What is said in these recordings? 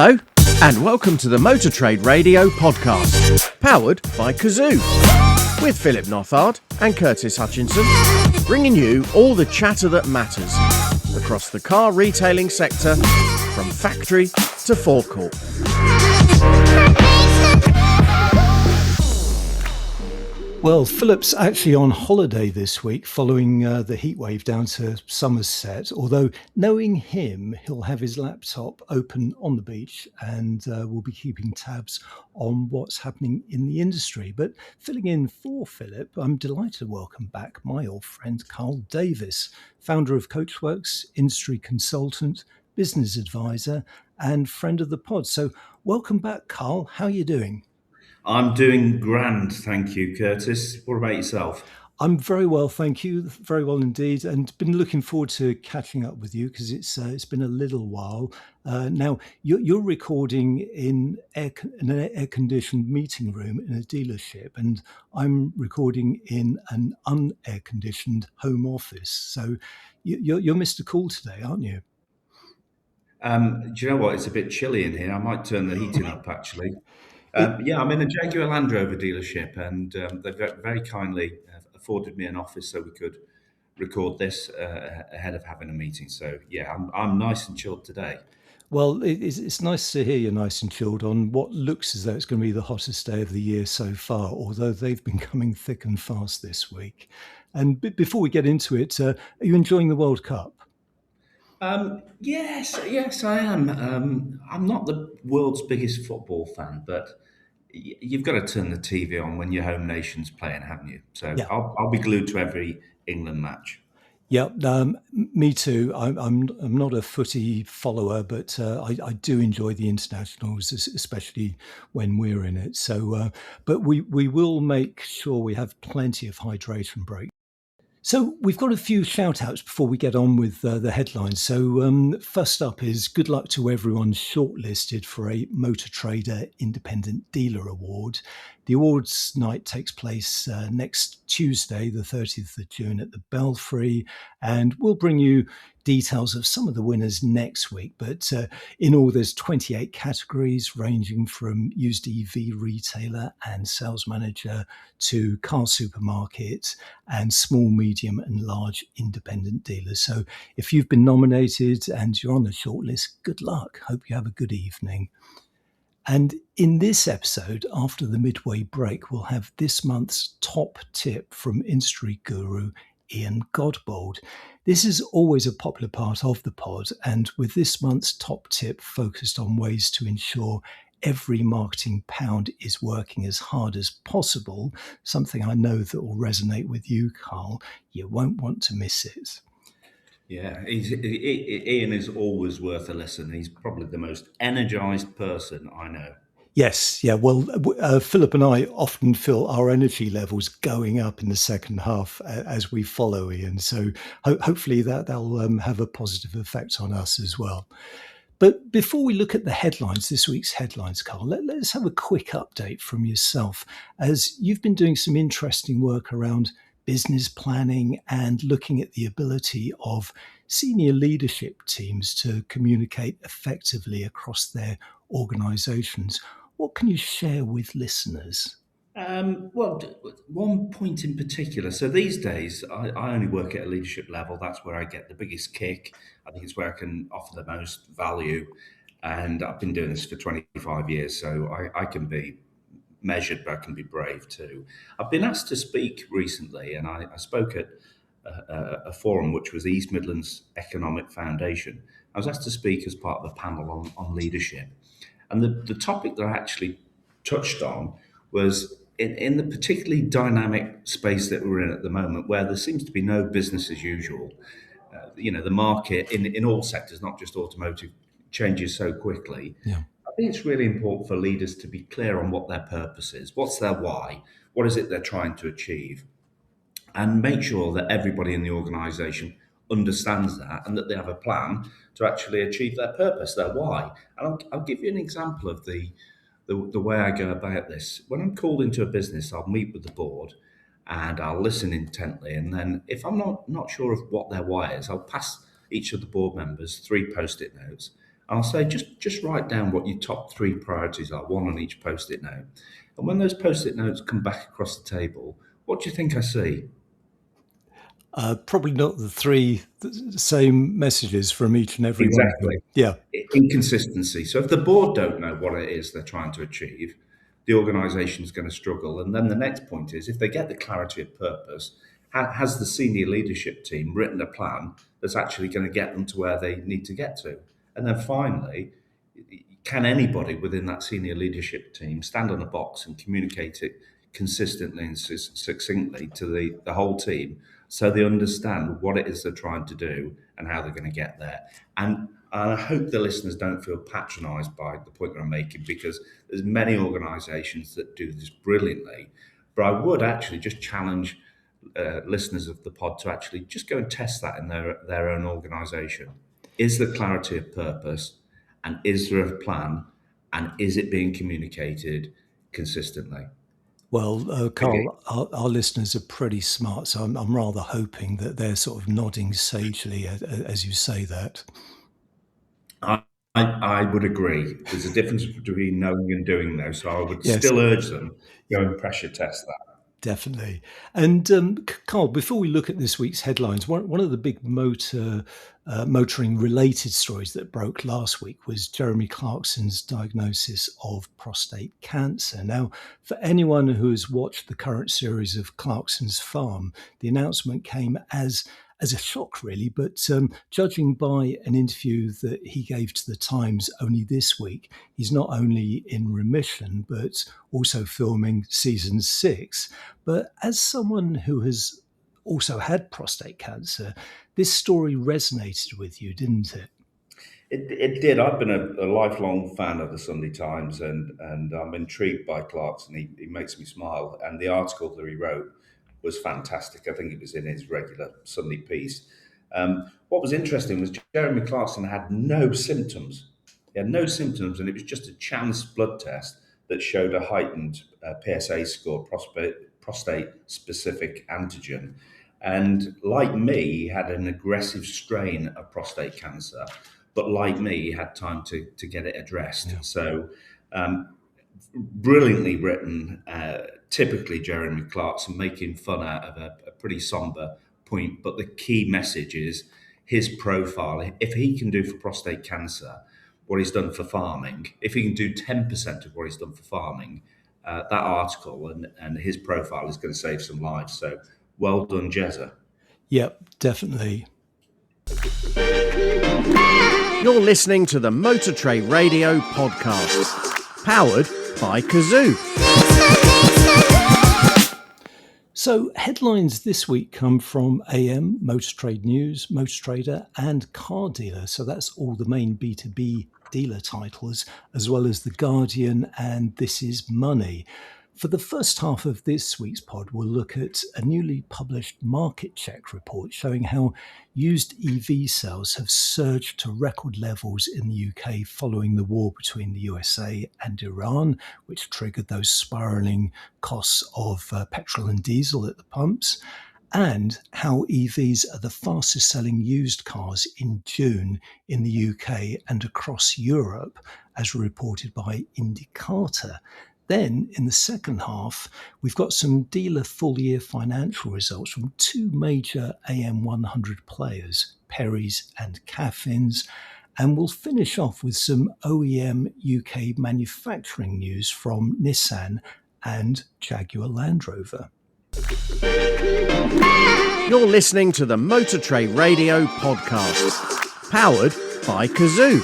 Hello, and welcome to the Motor Trade Radio podcast, powered by Cazoo, with Philip Nothard and Curtis Hutchinson, bringing you all the chatter that matters across the car retailing sector, from factory to forecourt. Well, Philip's actually on holiday this week following the heatwave down to Somerset, although knowing him, he'll have his laptop open on the beach and will be keeping tabs on what's happening in the industry. But filling in for Philip, I'm delighted to welcome back my old friend Karl Davis, founder of Coachworks, industry consultant, business advisor and friend of the pod. So welcome back, Karl. How are you doing? I'm doing grand, thank you, Curtis. What about yourself? I'm very well, thank you. Very well indeed, and been looking forward to catching up with you because it's been a little while. Now you're recording in an air-conditioned meeting room in a dealership, and I'm recording in an unair-conditioned home office. So you're Mr. Cool today, aren't you? Do you know what? It's a bit chilly in here. I might turn the heating up, actually. Yeah, I'm in a Jaguar Land Rover dealership, and they've very kindly afforded me an office so we could record this ahead of having a meeting. So yeah, I'm nice and chilled today. Well, it's nice to hear you're nice and chilled on what looks as though it's going to be the hottest day of the year so far, although they've been coming thick and fast this week. And before we get into it, are you enjoying the World Cup? Yes, I am. I'm not the world's biggest football fan, but you've got to turn the TV on when your home nation's playing, haven't you? So Yeah. I'll be glued to every England match. Yeah, me too. I'm not a footy follower, but I do enjoy the internationals, especially when we're in it. So, but we will make sure we have plenty of hydration breaks. So we've got a few shout outs before we get on with the headlines. So first up is good luck to everyone shortlisted for a Motor Trader Independent Dealer Award. The awards night takes place next Tuesday, the 30th of June at the Belfry, and we'll bring you details of some of the winners next week. But in all, there's 28 categories ranging from used EV retailer and sales manager to car supermarket and small, medium and large independent dealers. So if you've been nominated and you're on the shortlist, good luck. Hope you have a good evening. And in this episode, after the midway break, we'll have this month's top tip from industry guru Ian Godbold. This is always a popular part of the pod, and with this month's top tip focused on ways to ensure every marketing pound is working as hard as possible, something I know that will resonate with you, Karl, you won't want to miss it. Yeah, Ian is always worth a listen. He's probably the most energised person I know. Yes, yeah. Well, Philip and I often feel our energy levels going up in the second half as we follow Ian. So hopefully that'll have a positive effect on us as well. But before we look at the headlines, this week's headlines, Karl, let's have a quick update from yourself, as you've been doing some interesting work around business planning and looking at the ability of senior leadership teams to communicate effectively across their organisations. What can you share with listeners? Well, one point in particular. So these days, I only work at a leadership level. That's where I get the biggest kick. I think it's where I can offer the most value. And I've been doing this for 25 years, so I can be measured, but I can be brave too. I've been asked to speak recently, and I spoke at a forum which was the East Midlands Economic Foundation. I was asked to speak as part of a panel on leadership. And the topic that I actually touched on was in the particularly dynamic space that we're in at the moment, where there seems to be no business as usual. The market in all sectors, not just automotive, changes so quickly. Yeah. I think it's really important for leaders to be clear on what their purpose is, what's their why, what is it they're trying to achieve, and make sure that everybody in the organisation understands that and that they have a plan to actually achieve their purpose, their why. And I'll give you an example of the way I go about this. When I'm called into a business, I'll meet with the board and I'll listen intently. And then if I'm not sure of what their why is, I'll pass each of the board members 3 post-it notes. I'll say just write down what your top three priorities are, one on each post-it note. And when those post-it notes come back across the table, what do you think I see? Probably not the same messages from each and every one of them. Exactly. Yeah. Inconsistency. So if the board don't know what it is they're trying to achieve, the organisation is going to struggle. And then the next point is, if they get the clarity of purpose, has the senior leadership team written a plan that's actually going to get them to where they need to get to? And then finally, can anybody within that senior leadership team stand on a box and communicate it consistently and succinctly to the whole team so they understand what it is they're trying to do and how they're going to get there? And I hope the listeners don't feel patronised by the point that I'm making, because there's many organisations that do this brilliantly. But I would actually just challenge listeners of the pod to actually just go and test that in their own organisation. Is there clarity of purpose? And is there a plan? And is it being communicated consistently? Well, Karl, our listeners are pretty smart, so I'm rather hoping that they're sort of nodding sagely as you say that. I would agree. There's a difference between knowing and doing, though, so I would Yes. still urge them go and pressure test that. Definitely. And Karl, before we look at this week's headlines, one of the big motoring related stories that broke last week was Jeremy Clarkson's diagnosis of prostate cancer. Now, for anyone who has watched the current series of Clarkson's Farm, the announcement came as a shock, really. But judging by an interview that he gave to the Times only this week, he's not only in remission, but also filming season 6. But as someone who has also had prostate cancer, this story resonated with you, didn't it? It did. I've been a lifelong fan of the Sunday Times, and I'm intrigued by Clarkson. He makes me smile. And the article that he wrote was fantastic. I think it was in his regular Sunday piece. What was interesting was Jeremy Clarkson had no symptoms. He had no symptoms, and it was just a chance blood test that showed a heightened PSA score, prostate-specific antigen. And like me, he had an aggressive strain of prostate cancer, but like me, he had time to get it addressed. Yeah. So brilliantly written, typically Jeremy Clarkson making fun out of a pretty somber point, but the key message is his profile. If he can do for prostate cancer what he's done for farming, if he can do 10% of what he's done for farming, that article and his profile is going to save some lives. So well done, Jezza. Yep, definitely. You're listening to the Motor Trade Radio podcast, powered by Cazoo. So headlines this week come from AM, Motor Trade News, Motor Trader and Car Dealer. So that's all the main B2B dealer titles, as well as The Guardian and This Is Money. For the first half of this week's pod, we'll look at a newly published market check report showing how used EV sales have surged to record levels in the UK following the war between the USA and Iran, which triggered those spiralling costs of petrol and diesel at the pumps, and how EVs are the fastest selling used cars in June in the UK and across Europe, as reported by Indicator. Then, in the second half, we've got some dealer full-year financial results from two major AM100 players, Perrys and Caffyns, and we'll finish off with some OEM UK manufacturing news from Nissan and Jaguar Land Rover. You're listening to the Motor Trade Radio podcast, powered by Cazoo.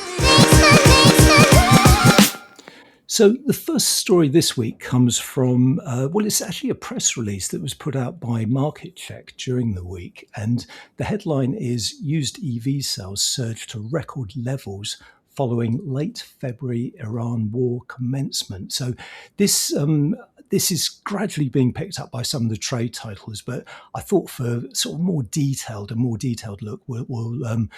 So the first story this week comes from, it's actually a press release that was put out by Market Check during the week. And the headline is Used EV sales surged to record levels following late February Iran war commencement. So this is gradually being picked up by some of the trade titles, but I thought for sort of a more detailed look, we'll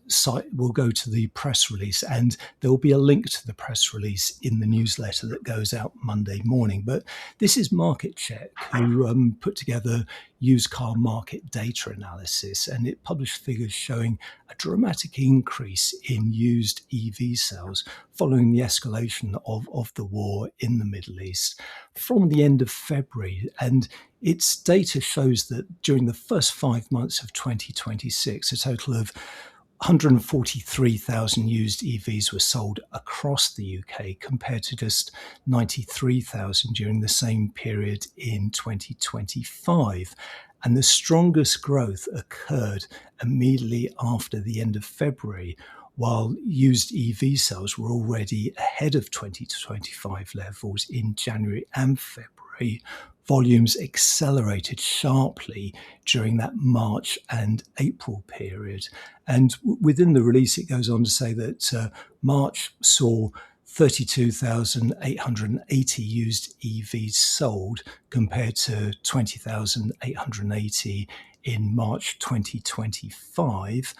site will go to the press release, and there will be a link to the press release in the newsletter that goes out Monday morning. But this is Market Check, who put together used car market data analysis, and it published figures showing a dramatic increase in used EV sales following the escalation of the war in the Middle East from the end of February. And its data shows that during the first 5 months of 2026, a total of 143,000 used EVs were sold across the UK, compared to just 93,000 during the same period in 2025. And the strongest growth occurred immediately after the end of February, while used EV sales were already ahead of 2025 levels in January and February. Volumes accelerated sharply during that March and April period. And within the release, it goes on to say that March saw 32,880 used EVs sold, compared to 20,880 in March 2025.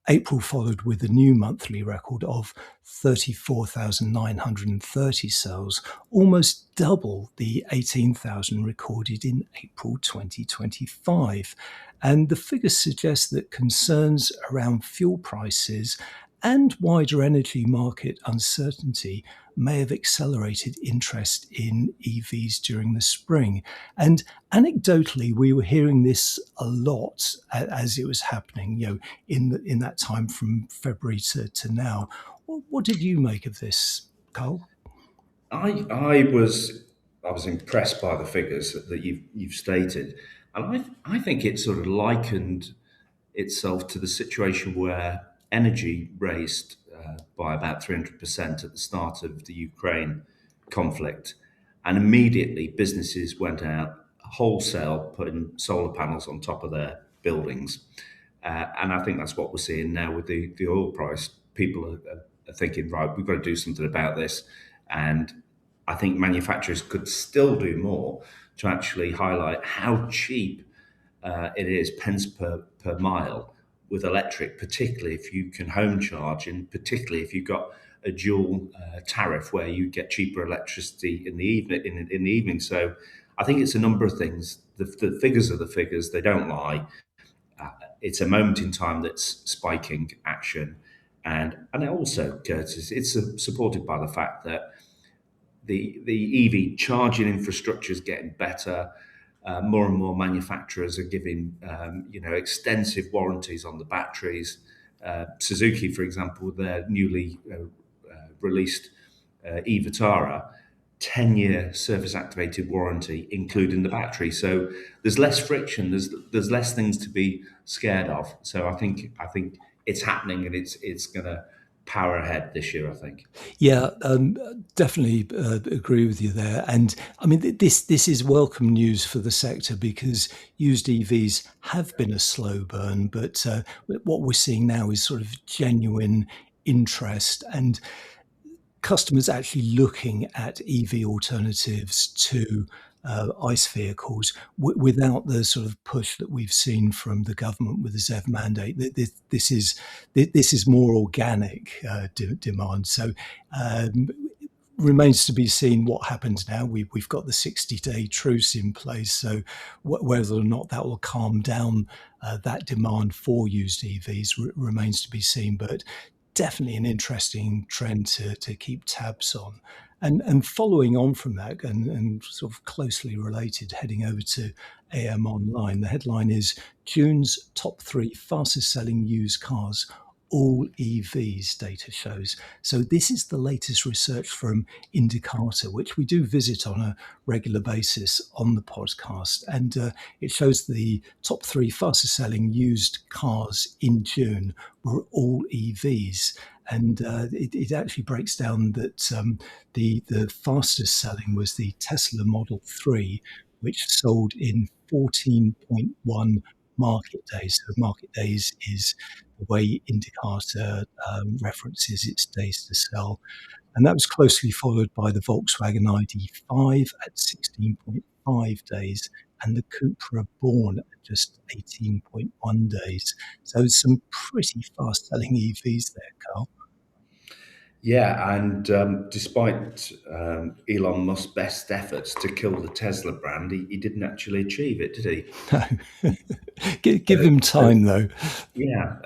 April followed with a new monthly record of 34,930 sales, almost double the 18,000 recorded in April 2025. And the figures suggest that concerns around fuel prices and wider energy market uncertainty may have accelerated interest in EVs during the spring. And anecdotally, we were hearing this a lot as it was happening, in that time from February to now. What did you make of this, Karl? I was impressed by the figures that you've stated, and I think it sort of likened itself to the situation where energy raised by about 300% at the start of the Ukraine conflict, and immediately businesses went out wholesale putting solar panels on top of their buildings. And I think that's what we're seeing now with the oil price. People are thinking, right, we've got to do something about this. And I think manufacturers could still do more to actually highlight how cheap it is, pence per mile, with electric, particularly if you can home charge, and particularly if you've got a dual tariff where you get cheaper electricity in the evening. So I think it's a number of things. The figures are the figures; they don't lie. It's a moment in time that's spiking action, and also, Curtis, it's supported by the fact that the EV charging infrastructure is getting better. More and more manufacturers are giving extensive warranties on the batteries. Suzuki, for example, their newly released e-Vitara, 10-year service activated warranty, including the battery. So there's less friction. There's less things to be scared of. So I think it's happening, and it's going to power ahead this year, I think. Yeah, definitely agree with you there. And I mean, this is welcome news for the sector, because used EVs have been a slow burn, but what we're seeing now is sort of genuine interest, and customers actually looking at EV alternatives to ICE vehicles without the sort of push that we've seen from the government with the ZEV mandate. This is more organic demand. So remains to be seen what happens now. We've got the 60-day truce in place, so whether or not that will calm down that demand for used EVs remains to be seen. But definitely an interesting trend to keep tabs on. And following on from that, and sort of closely related, heading over to AM Online, the headline is June's top 3 fastest selling used cars, all EVs, data shows. So this is the latest research from Indicator, which we do visit on a regular basis on the podcast. And it shows the top 3 fastest selling used cars in June were all EVs. And it actually breaks down that the fastest selling was the Tesla Model 3, which sold in 14.1 market days. So market days is the way Indicator references its days to sell. And that was closely followed by the Volkswagen ID.5 at 16.5 days and the Cupra Born at just 18.1 days. So some pretty fast-selling EVs there, Carl. Yeah, and despite Elon Musk's best efforts to kill the Tesla brand, he didn't actually achieve it, did he? No. Give him time, though. Yeah,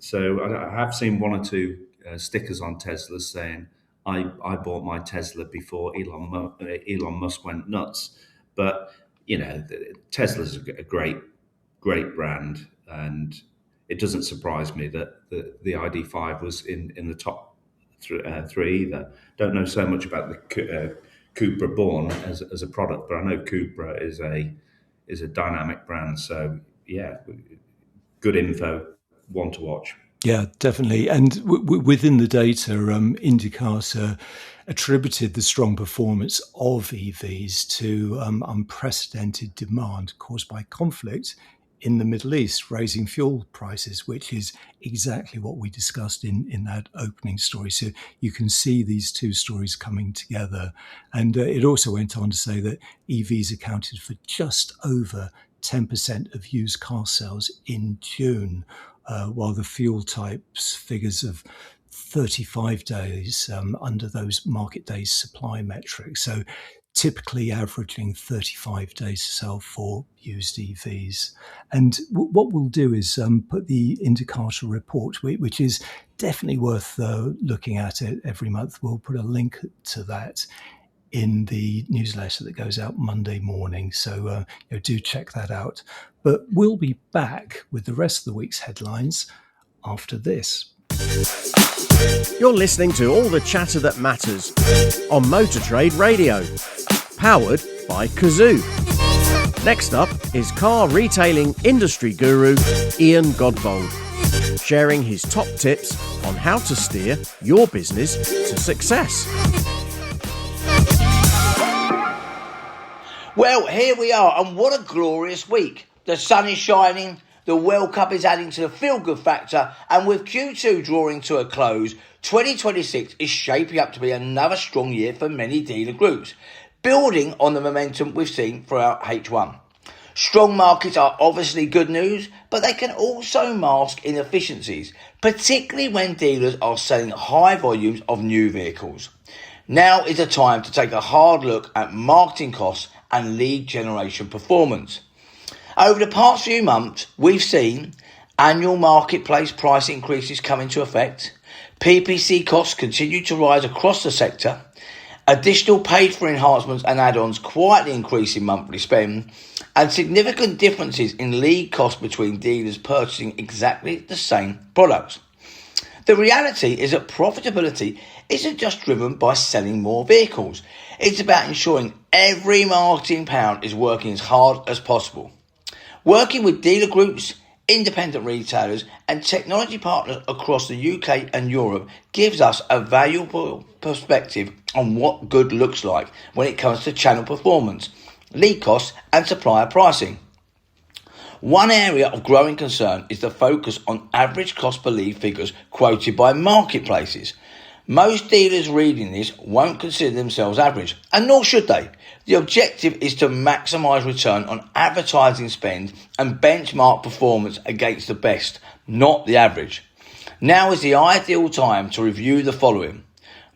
so I have seen one or two stickers on Teslas saying, I bought my Tesla before Elon Musk went nuts. But, Tesla's a great brand, and it doesn't surprise me that the ID.5 was in the top three either. Don't know so much about the Cupra Born as a product, but I know Cupra is a dynamic brand. So yeah, good info, one to watch. Yeah, definitely. And within the data, Indicator attributed the strong performance of EVs to unprecedented demand caused by conflict in the Middle East, raising fuel prices, which is exactly what we discussed in that opening story. So you can see these two stories coming together. And it also went on to say that EVs accounted for just over 10% of used car sales in June, while the fuel types figures of 35 days under those market days supply metrics. So typically averaging 35 days to sell for used EVs. And what we'll do is put the Indicator report, which is definitely worth looking at it every month. We'll put a link to that in the newsletter that goes out Monday morning. So do check that out. But we'll be back with the rest of the week's headlines after this. You're listening to all the chatter that matters on Motor Trade Radio, powered by Cazoo. Next up is car retailing industry guru Ian Godbold, sharing his top tips on how to steer your business to success. Well, here we are, and what a glorious week. The sun is shining, the World Cup is adding to the feel-good factor, and with Q2 drawing to a close, 2026 is shaping up to be another strong year for many dealer groups, building on the momentum we've seen throughout H1. Strong markets are obviously good news, but they can also mask inefficiencies, particularly when dealers are selling high volumes of new vehicles. Now is the time to take a hard look at marketing costs and lead generation performance. Over the past few months, we've seen annual marketplace price increases come into effect, PPC costs continue to rise across the sector, additional paid-for enhancements and add-ons quietly increasing monthly spend, and significant differences in lead costs between dealers purchasing exactly the same products. The reality is that profitability isn't just driven by selling more vehicles. It's about ensuring every marketing pound is working as hard as possible. Working with dealer groups, independent retailers and technology partners across the UK and Europe gives us a valuable perspective on what good looks like when it comes to channel performance, lead costs and supplier pricing. One area of growing concern is the focus on average cost per lead figures quoted by marketplaces. Most dealers reading this won't consider themselves average, and nor should they. The objective is to maximise return on advertising spend and benchmark performance against the best, not the average. Now is the ideal time to review the following: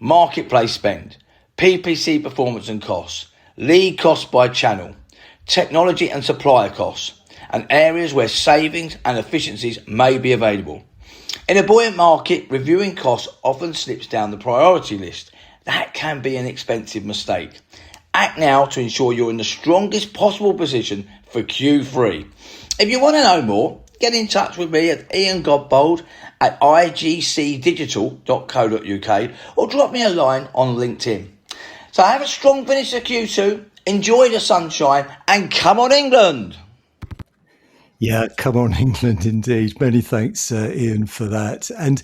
marketplace spend, PPC performance and costs, lead costs by channel, technology and supplier costs, and areas where savings and efficiencies may be available. In a buoyant market, reviewing costs often slips down the priority list. That can be an expensive mistake. Act now to ensure you're in the strongest possible position for Q3. If you want to know more, get in touch with me at Ian Godbold at igcdigital.co.uk or drop me a line on LinkedIn. So have a strong finish to Q2, enjoy the sunshine and come on England! Yeah, come on, England, indeed. Many thanks, Ian, for that. And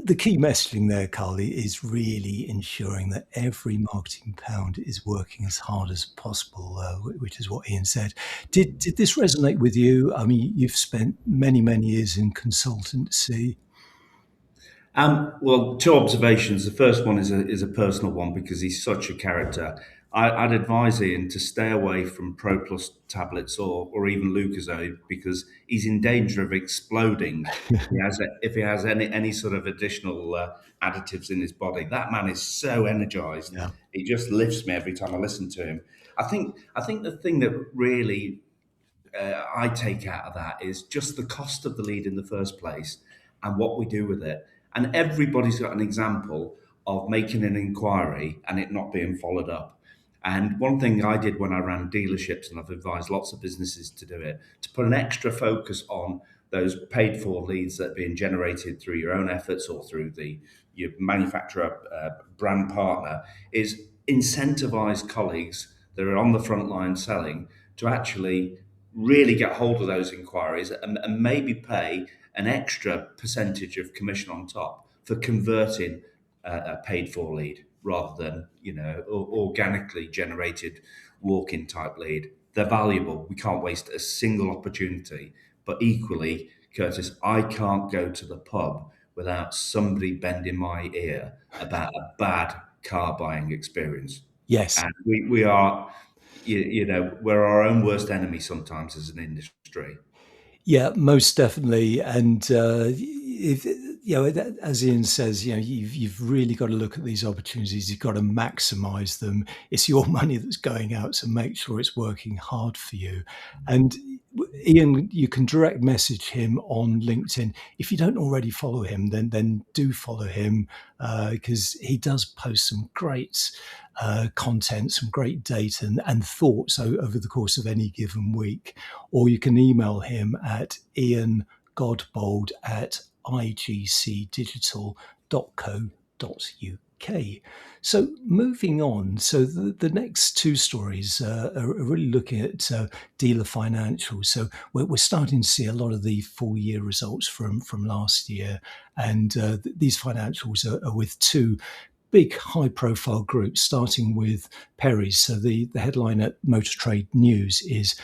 the key messaging there, Carly, is really ensuring that every marketing pound is working as hard as possible, which is what Ian said. Did this resonate with you? I mean, you've spent many years in consultancy. Well, two observations. The first one is a personal one because he's such a character. I'd advise Ian to stay away from Pro Plus tablets or even Lucozade because he's in danger of exploding if he has any sort of additional additives in his body. That man is so energized; Yeah. he just lifts me every time I listen to him. I think the thing that really I take out of that is just the cost of the lead in the first place and what we do with it. And everybody's got an example of making an inquiry and it not being followed up. And one thing I did when I ran dealerships, and I've advised lots of businesses to do it, to put an extra focus on those paid for leads that are being generated through your own efforts or through your manufacturer brand partner, is incentivize colleagues that are on the front line selling to actually really get hold of those inquiries and maybe pay an extra percentage of commission on top for converting a paid for lead rather than organically generated walk-in type lead. They're valuable. We can't waste a single opportunity. But equally, Curtis, I can't go to the pub without somebody bending my ear about a bad car buying experience. Yes. And we are, we're our own worst enemy sometimes as an industry. Yeah, most definitely. And if, as Ian says, you've really got to look at these opportunities. You've got to maximise them. It's your money that's going out, so make sure it's working hard for you. And Ian, you can direct message him on LinkedIn. If you don't already follow him, then do follow him because he does post some great content, some great data and thoughts over the course of any given week. Or you can email him at iangodbold@igcdigital.co.uk. So moving on, so the next two stories are really looking at dealer financials. So we're starting to see a lot of the full year results from last year, and these financials are with two big high profile groups, starting with Perrys. So the headline at Motor Trade News is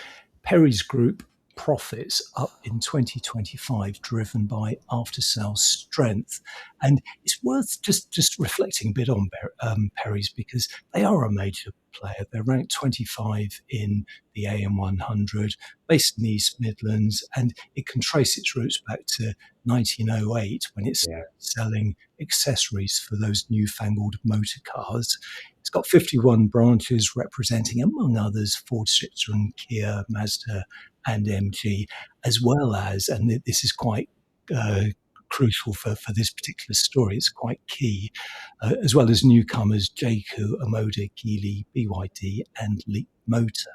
Perrys Group profits up in 2025 driven by after-sales strength. And it's worth just reflecting a bit on Perrys because they are a major player. They're ranked 25 in the AM100, based in the East Midlands, and it can trace its roots back to 1908 when it's selling accessories for those newfangled motor cars. It's got 51 branches representing, among others, Ford, Citroen, Kia, Mazda, and MG, as well as, and this is quite crucial for this particular story, it's quite key, as well as newcomers Jayco, Omoda, Geely, BYD, and Leap Motor.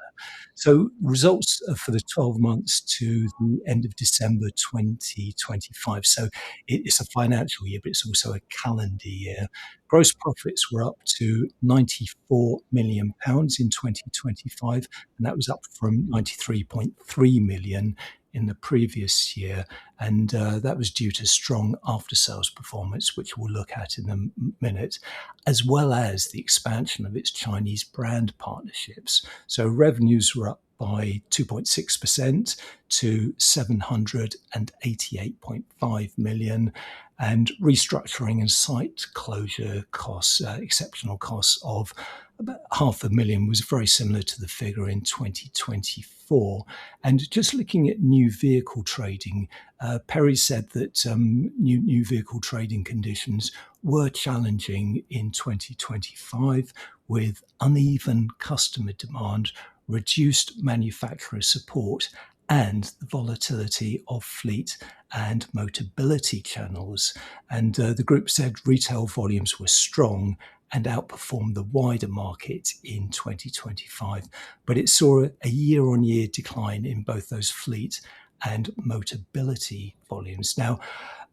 So results for the 12 months to the end of December 2025. So it's a financial year, but it's also a calendar year. Gross profits were up to £94 million in 2025, and that was up from 93.3 million in the previous year. And that was due to strong after-sales performance, which we'll look at in a minute, as well as the expansion of its Chinese brand partnerships. So revenues were up by 2.6% to 788.5 million, and restructuring and site closure costs, exceptional costs of about £500,000, was very similar to the figure in 2024. And just looking at new vehicle trading, Perry said that new vehicle trading conditions were challenging in 2025 with uneven customer demand, reduced manufacturer support, and the volatility of fleet and Motability channels. And the group said retail volumes were strong and outperformed the wider market in 2025. But it saw a year-on-year decline in both those fleet and Motability volumes. Now,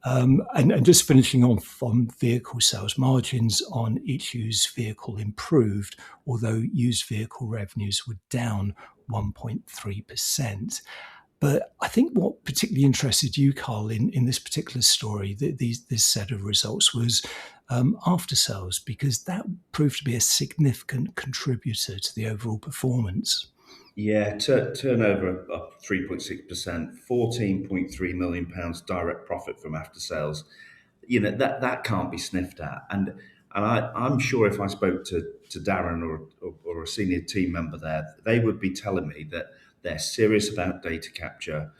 and just finishing off on vehicle sales, margins on each used vehicle improved, although used vehicle revenues were down 1.3%. But I think what particularly interested you, Carl, in this particular story, this set of results was after sales, because that proved to be a significant contributor to the overall performance. Yeah, turnover up 3.6%, £14.3 million direct profit from after sales. That can't be sniffed at. And I'm sure if I spoke to Darren or a senior team member there, they would be telling me that they're serious about data capture.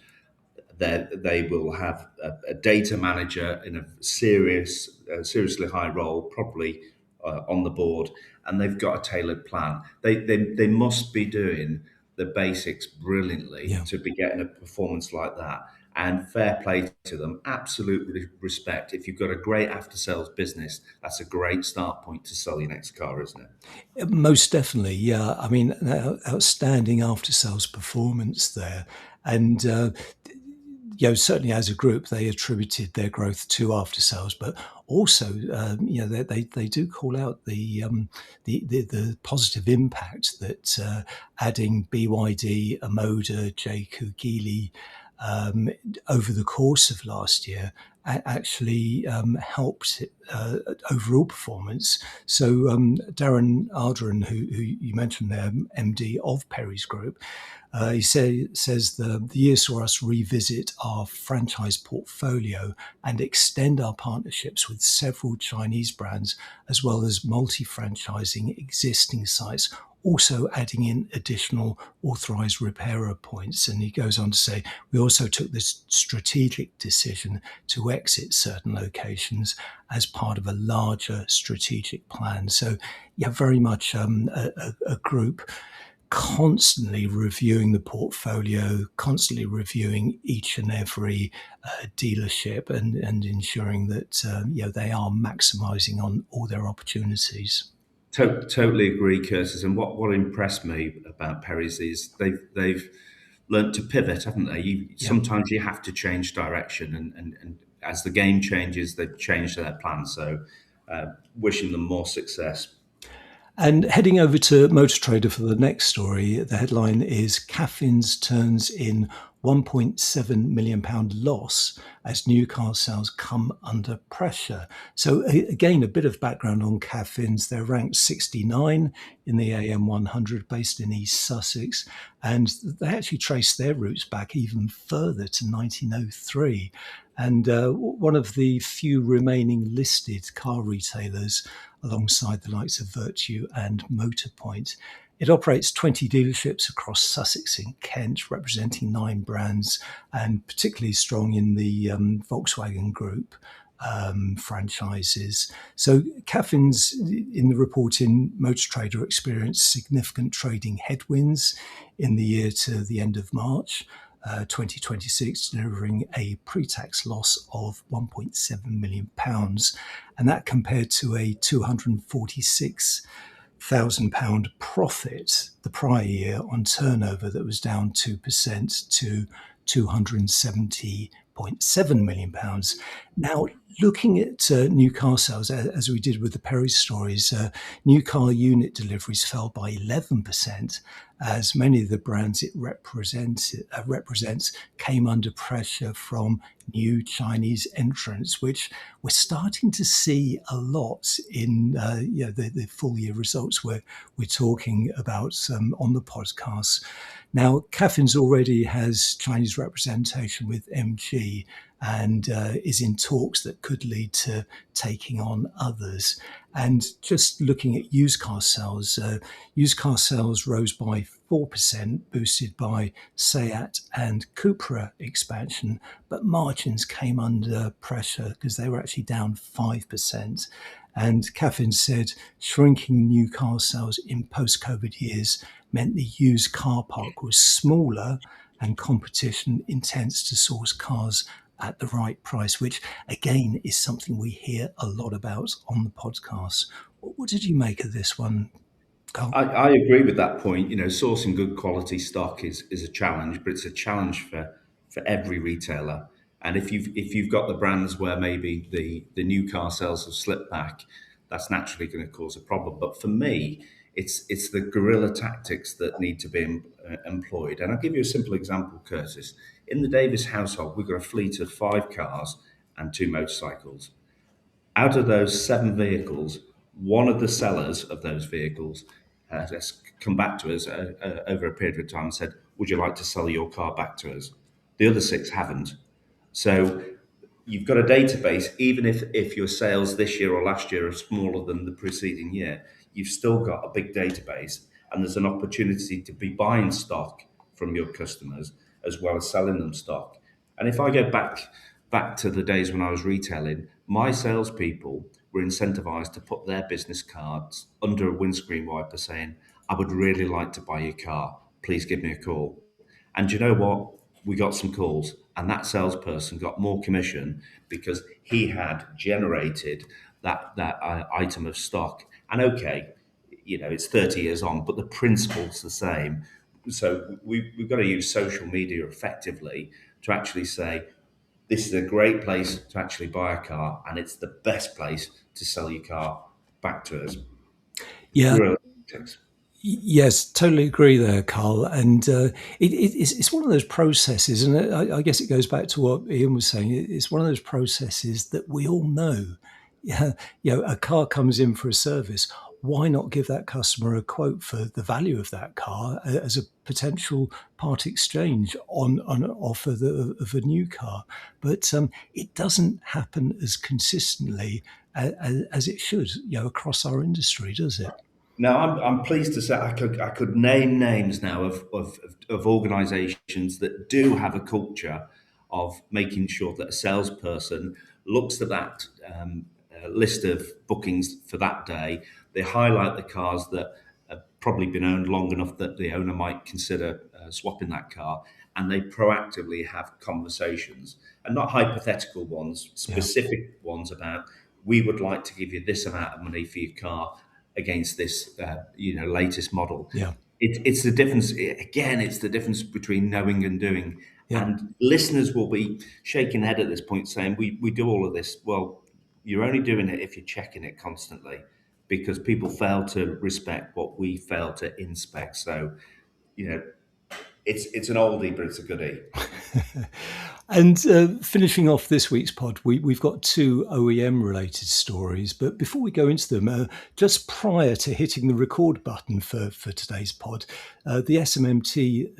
They will have a data manager in a seriously high role, probably on the board, and they've got a tailored plan. They must be doing the basics brilliantly Yeah. to be getting a performance like that. And fair play to them, absolute respect. If you've got a great after sales business, that's a great start point to sell your next car, isn't it? Most definitely, yeah. I mean, outstanding after sales performance there. And certainly as a group, they attributed their growth to after sales, but also, they do call out the positive impact that adding BYD, Amoda, Jayco, Geely over the course of last year actually helped overall performance. So Darren Ardern, who you mentioned there, MD of Perrys Group, he says the year saw us revisit our franchise portfolio and extend our partnerships with several Chinese brands, as well as multi-franchising existing sites, also adding in additional authorised repairer points. And he goes on to say, we also took this strategic decision to exit certain locations as part of a larger strategic plan. So, yeah, very much a group constantly reviewing the portfolio, constantly reviewing each and every dealership, and ensuring that they are maximising on all their opportunities. Totally agree, Curtis. And what impressed me about Perry's is they've learnt to pivot, haven't they? Sometimes you have to change direction, and as the game changes, they've changed their plan. So, wishing them more success. And heading over to Motor Trader for the next story, the headline is Caffyns turns in £1.7 million loss as new car sales come under pressure. So again, a bit of background on Caffyns. They're ranked 69 in the AM 100 based in East Sussex, and they actually trace their roots back even further to 1903. And one of the few remaining listed car retailers alongside the likes of Virtue and Motorpoint. It operates 20 dealerships across Sussex and Kent, representing 9 brands, and particularly strong in the Volkswagen Group franchises. So Caffyns, in the report in Motor Trader, experienced significant trading headwinds in the year to the end of March 2026, delivering a pre-tax loss of £1.7 million. And that compared to a £246,000 profit the prior year on turnover that was down 2% to £270.7 million. Now, looking at new car sales, as we did with the Perry stories, new car unit deliveries fell by 11%, as many of the brands it represents came under pressure from new Chinese entrants, which we're starting to see a lot in the full year results we're talking about on the podcast. Now, Caffyns already has Chinese representation with MG and is in talks that could lead to taking on others. And just looking at used car sales rose by 4%, boosted by Seat and Cupra expansion, but margins came under pressure because they were actually down 5%. And Caffyns said shrinking new car sales in post-COVID years meant the used car park was smaller and competition intense to source cars at the right price, which again is something we hear a lot about on the podcast. What did you make of this one, Carl? I agree with that point. Sourcing good quality stock is a challenge, but it's a challenge for every retailer. And if you've got the brands where maybe the new car sales have slipped back, that's naturally going to cause a problem. But for me, it's the guerrilla tactics that need to be employed. And I'll give you a simple example, Curtis. in the Davis household, we've got a fleet of 5 cars and 2 motorcycles. Out of those 7 vehicles, one of the sellers of those vehicles has come back to us over a period of time and said, would you like to sell your car back to us? The other 6 haven't. So you've got a database, even if your sales this year or last year are smaller than the preceding year, you've still got a big database, and there's an opportunity to be buying stock from your customers as well as selling them stock. And if I go back to the days when I was retailing, my salespeople were incentivized to put their business cards under a windscreen wiper saying, I would really like to buy your car. Please give me a call. And do you know what? We got some calls, and that salesperson got more commission because he had generated that item of stock. And okay, it's 30 years on, but the principle's the same. So we've got to use social media effectively to actually say, this is a great place to actually buy a car, and it's the best place to sell your car back to us. Yeah. Really. Yes, totally agree there, Karl. And it's one of those processes, and I guess it goes back to what Ian was saying. It's one of those processes that we all know. Yeah, a car comes in for a service. Why not give that customer a quote for the value of that car as a potential part exchange on an offer of a new car? But it doesn't happen as consistently as it should, across our industry, does it? No, I'm pleased to say I could name names now of organisations that do have a culture of making sure that a salesperson looks at that list of bookings for that day. They highlight the cars that have probably been owned long enough that the owner might consider swapping that car, and they proactively have conversations, and not hypothetical ones, specific ones about, we would like to give you this amount of money for your car against this latest model. It's the difference again. It's the difference between knowing and doing. And listeners will be shaking their head at this point saying, we do all of this. Well, you're only doing it if you're checking it constantly, because people fail to respect what we fail to inspect. So it's an oldie, but it's a goodie. And finishing off this week's pod, we've got 2 OEM-related stories. But before we go into them, just prior to hitting the record button for today's pod, the SMMT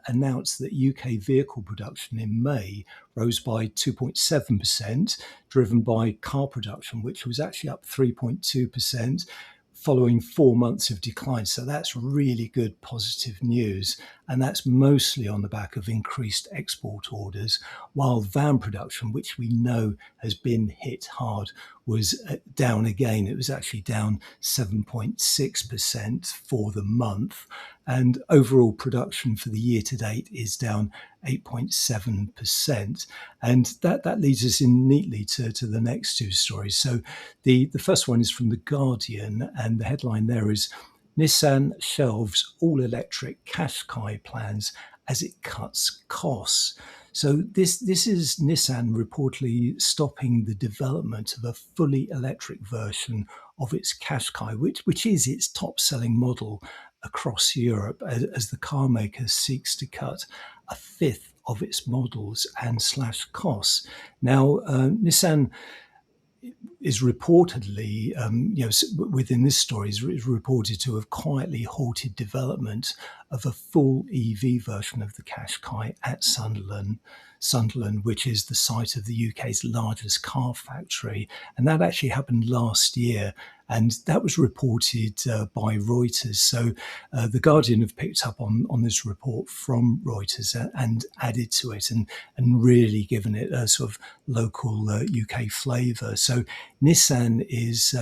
announced that UK vehicle production in May rose by 2.7%, driven by car production, which was actually up 3.2%. Following 4 months of decline. So that's really good positive news. And that's mostly on the back of increased export orders, while van production, which we know has been hit hard, was down again. It was actually down 7.6% for the month. And overall production for the year to date is down 8.7%. And that leads us in neatly to the next 2 stories. So the first one is from The Guardian, and the headline there is, Nissan shelves all-electric Qashqai plans as it cuts costs. So this is Nissan reportedly stopping the development of a fully electric version of its Qashqai, which is its top-selling model across Europe, as the car maker seeks to cut a fifth of its models and slash costs. Now, Nissan is reportedly, within this story, is reported to have quietly halted development of a full EV version of the Qashqai at Sunderland, which is the site of the UK's largest car factory. And that actually happened last year. And that was reported by Reuters. So The Guardian have picked up on this report from Reuters and added to it and really given it a sort of local UK flavour. So Nissan is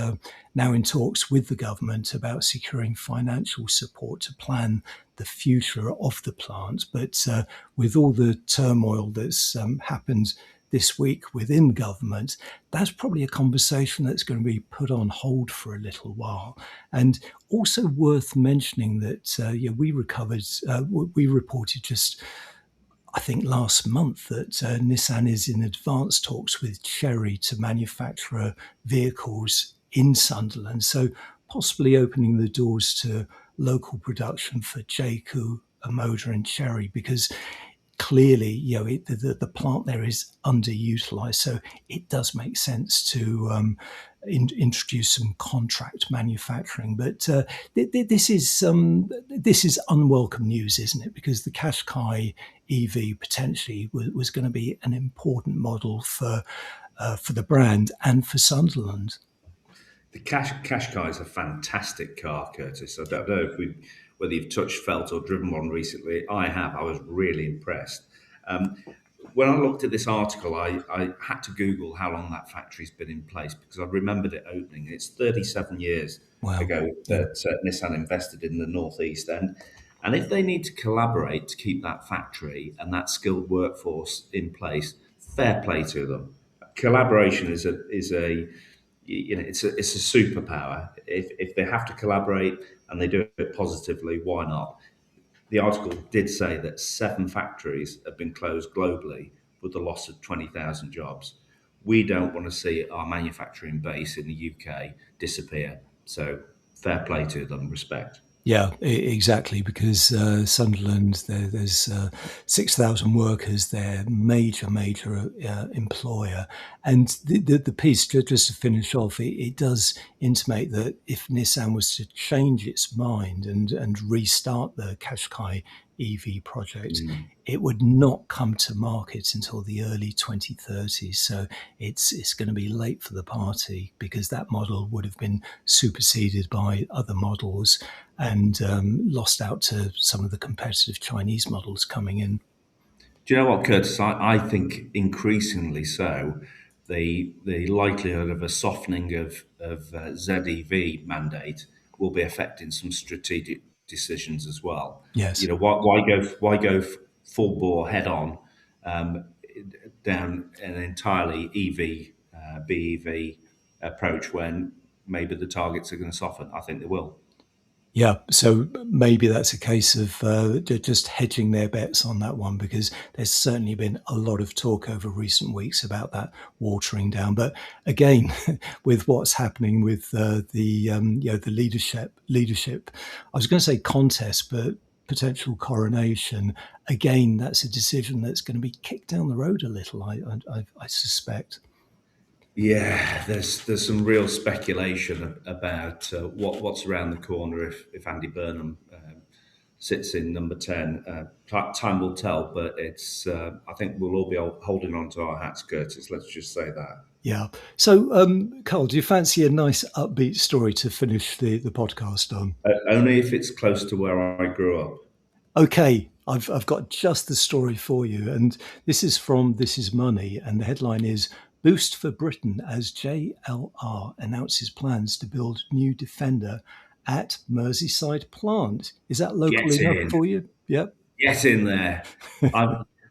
now in talks with the government about securing financial support to plan the future of the plant. But with all the turmoil that's happened this week within government, that's probably a conversation that's going to be put on hold for a little while. And also worth mentioning that we reported just, I think, last month that Nissan is in advanced talks with Chery to manufacture vehicles in Sunderland, so possibly opening the doors to local production for Jaco, Omoda and Chery, because clearly, the plant there is underutilized, so it does make sense to introduce some contract manufacturing. But this is unwelcome news, isn't it? Because the Qashqai EV potentially was going to be an important model for the brand and for Sunderland. The Qashqai is a fantastic car, Curtis. I don't know whether you've touched, felt, or driven one recently. I have. I was really impressed. When I looked at this article, I had to Google how long that factory's been in place because I remembered it opening. It's 37 years ago that Nissan invested in the Northeast. And if they need to collaborate to keep that factory and that skilled workforce in place, fair play to them. Collaboration is a it's a superpower. If they have to collaborate and they do it positively, why not? The article did say that 7 factories have been closed globally with the loss of 20,000 jobs. We don't want to see our manufacturing base in the UK disappear. So fair play to them, respect. Yeah, exactly. Because Sunderland, there's 6,000 workers. They're major employer, and the piece, just to finish off, it does intimate that if Nissan was to change its mind and restart the Qashqai EV project, it would not come to market until the early 2030s. So it's going to be late for the party because that model would have been superseded by other models and lost out to some of the competitive Chinese models coming in. Do you know what, Curtis? I think increasingly so. The likelihood of a softening of ZEV mandate will be affecting some strategic decisions as well. Yes. Why go full bore head on down an entirely BEV approach when maybe the targets are going to soften? I think they will. Yeah, so maybe that's a case of just hedging their bets on that one, because there's certainly been a lot of talk over recent weeks about that watering down. But again, with what's happening with the leadership, I was going to say contest, but potential coronation. Again, that's a decision that's going to be kicked down the road a little, I suspect. Yeah, there's some real speculation about what's around the corner if Andy Burnham sits in number 10. Time will tell, but it's I think we'll all be holding on to our hats, Curtis. Let's just say that. Yeah. So, Karl, do you fancy a nice upbeat story to finish the podcast on? Only if it's close to where I grew up. Okay, I've got just the story for you, and this is from This Is Money, and the headline is "Boost for Britain as JLR announces plans to build new Defender at Merseyside plant." Is that local enough for you? Yep. Get in there.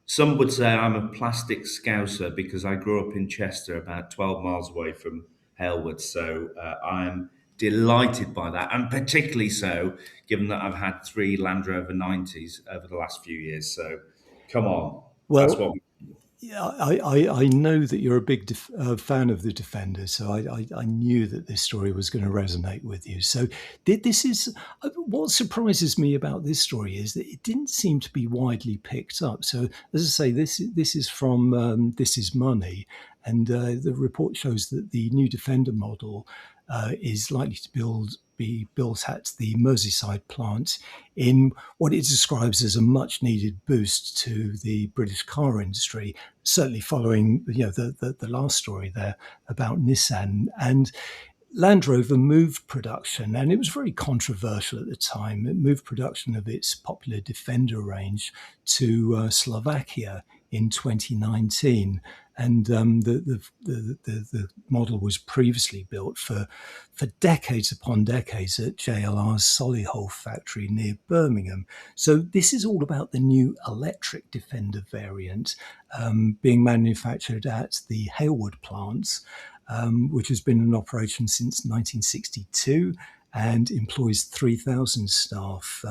Some would say I'm a plastic scouser because I grew up in Chester, about 12 miles away from Halewood. So I'm delighted by that, and particularly so given that I've had 3 Land Rover 90s over the last few years. So come on. Well, that's what yeah, I know that you're a big fan of the Defender, so I knew that this story was going to resonate with you. So this is what surprises me about this story is that it didn't seem to be widely picked up. So as I say, this is from This Is Money, and the report shows that the new Defender model is likely to be built at the Merseyside plant in what it describes as a much needed boost to the British car industry, certainly following the last story there about Nissan. And Land Rover moved production, and it was very controversial at the time. It moved production of its popular Defender range to Slovakia in 2019, and the model was previously built for decades upon decades at JLR's Solihull factory near Birmingham. So this is all about the new electric Defender variant being manufactured at the Halewood plants, which has been in operation since 1962 and employs 3,000 staff.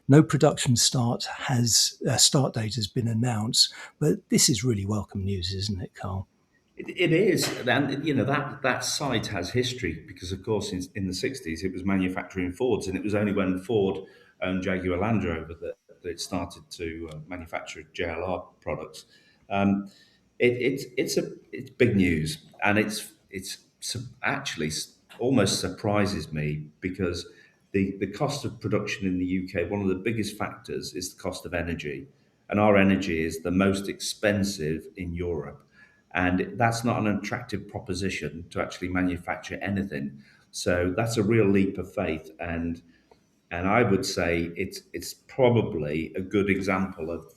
No production start date has been announced, but this is really welcome news, isn't it, Karl? It is, and that site has history because, of course, in the 60s it was manufacturing Fords, and it was only when Ford owned Jaguar Land Rover that that started to manufacture JLR products. It's big news, and it's actually almost surprises me because the cost of production in the UK, one of the biggest factors is the cost of energy, and our energy is the most expensive in Europe. And that's not an attractive proposition to actually manufacture anything. So that's a real leap of faith. And I would say it's probably a good example of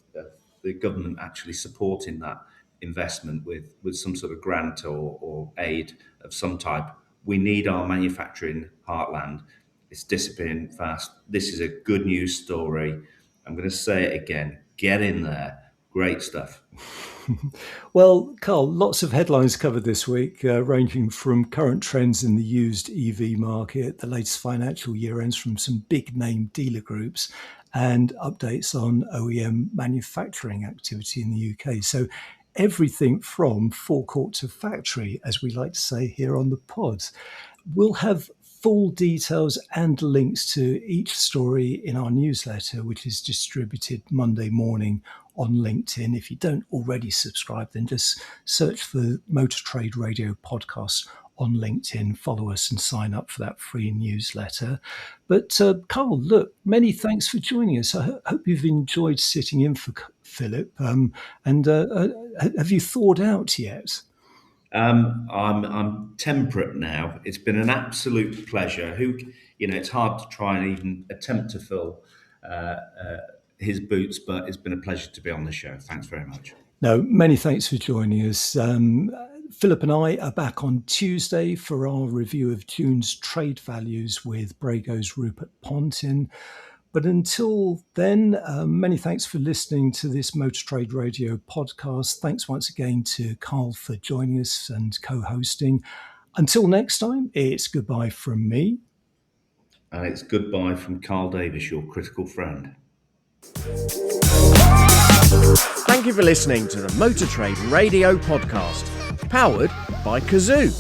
the government actually supporting that investment with some sort of grant or aid of some type. We need our manufacturing heartland. It's disappearing fast. This is a good news story. I'm going to say it again. Get in there. Great stuff. Well, Karl, lots of headlines covered this week, ranging from current trends in the used EV market, the latest financial year ends from some big name dealer groups, and updates on OEM manufacturing activity in the UK. So everything from forecourt to factory, as we like to say here on the pod. We'll have full details and links to each story in our newsletter, which is distributed Monday morning on LinkedIn. If you don't already subscribe, then just search for Motor Trade Radio Podcast on LinkedIn, follow us and sign up for that free newsletter. But Karl, look, many thanks for joining us. I hope you've enjoyed sitting in for Philip. And have you thawed out yet? I'm temperate now. It's been an absolute pleasure. It's hard to try and even attempt to fill his boots, but it's been a pleasure to be on the show. Thanks very much. No, many thanks for joining us. Philip and I are back on Tuesday for our review of June's trade values with Brago's Rupert Pontin. But until then, many thanks for listening to this Motor Trade Radio podcast. Thanks once again to Karl for joining us and co-hosting. Until next time, it's goodbye from me. And it's goodbye from Karl Davis, your critical friend. Thank you for listening to the Motor Trade Radio podcast, powered by Cazoo.